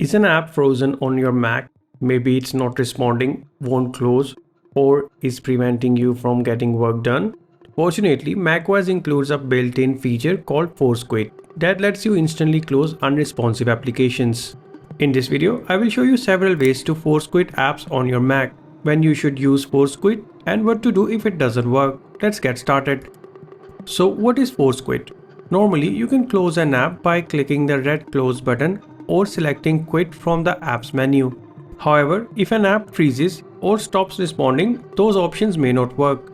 Is an app frozen on your Mac? Maybe it's not responding, won't close, or is preventing you from getting work done? Fortunately, macOS includes a built-in feature called Force Quit that lets you instantly close unresponsive applications. In this video, I will show you several ways to force quit apps on your Mac, when you should use Force Quit, and what to do if it doesn't work. Let's get started. So what is Force Quit? Normally, you can close an app by clicking the red close button or selecting quit from the app's menu. However, if an app freezes or stops responding, those options may not work.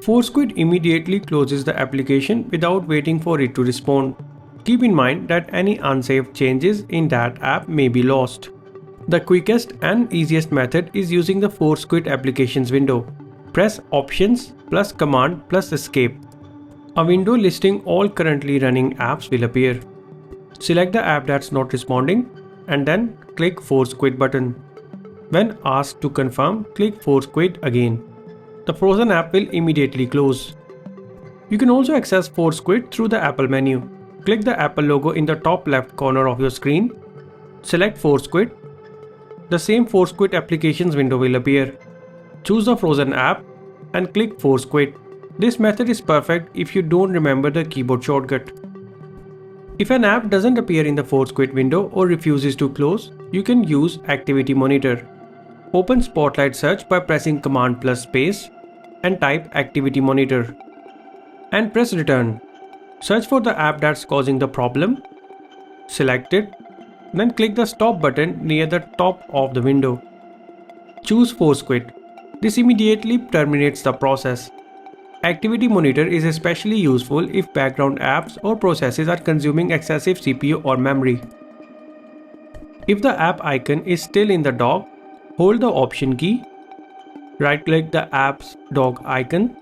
Force Quit immediately closes the application without waiting for it to respond. Keep in mind that any unsafe changes in that app may be lost. The quickest and easiest method is using the Force Quit applications window. Press Options plus Command plus Escape. A window listing all currently running apps will appear. Select the app that's not responding and then click Force Quit button. When asked to confirm, click Force Quit again. The frozen app will immediately close. You can also access Force Quit through the Apple menu. Click the Apple logo in the top left corner of your screen. Select Force Quit. The same Force Quit applications window will appear. Choose the frozen app and click Force Quit. This method is perfect if you don't remember the keyboard shortcut. If an app doesn't appear in the Force Quit window or refuses to close, you can use Activity Monitor. Open Spotlight Search by pressing Command plus Space and type Activity Monitor. And press Return. Search for the app that's causing the problem. Select it. Then click the Stop button near the top of the window. Choose Force Quit. This immediately terminates the process. Activity Monitor is especially useful if background apps or processes are consuming excessive CPU or memory. If the app icon is still in the dock, hold the Option key, right-click the app's dock icon.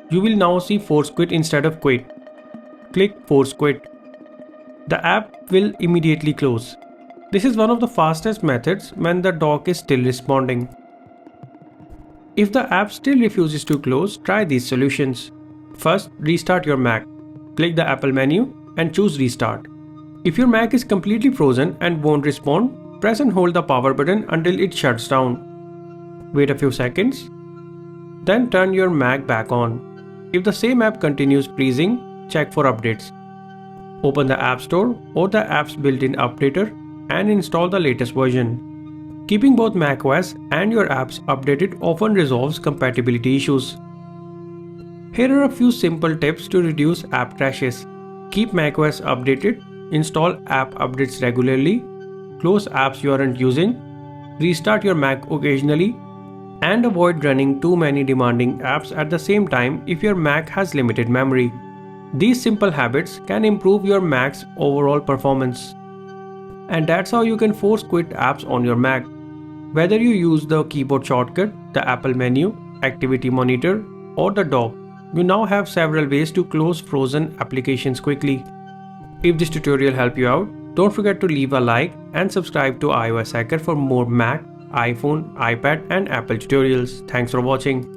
You will now see Force Quit instead of Quit. Click Force Quit. The app will immediately close. This is one of the fastest methods when the dock is still responding. If the app still refuses to close, try these solutions. First, restart your Mac. Click the Apple menu and choose Restart. If your Mac is completely frozen and won't respond, press and hold the power button until it shuts down. Wait a few seconds. Then turn your Mac back on. If the same app continues freezing, check for updates. Open the App Store or the app's built-in updater and install the latest version. Keeping both macOS and your apps updated often resolves compatibility issues. Here are a few simple tips to reduce app crashes. Keep macOS updated, install app updates regularly, close apps you aren't using, restart your Mac occasionally, and avoid running too many demanding apps at the same time if your Mac has limited memory. These simple habits can improve your Mac's overall performance. And that's how you can force quit apps on your Mac. Whether you use the keyboard shortcut, the Apple menu, Activity Monitor, or the dock, you now have several ways to close frozen applications quickly. If this tutorial helped you out, don't forget to leave a like and subscribe to iOS Hacker for more Mac, iPhone, iPad, and Apple tutorials. Thanks for watching.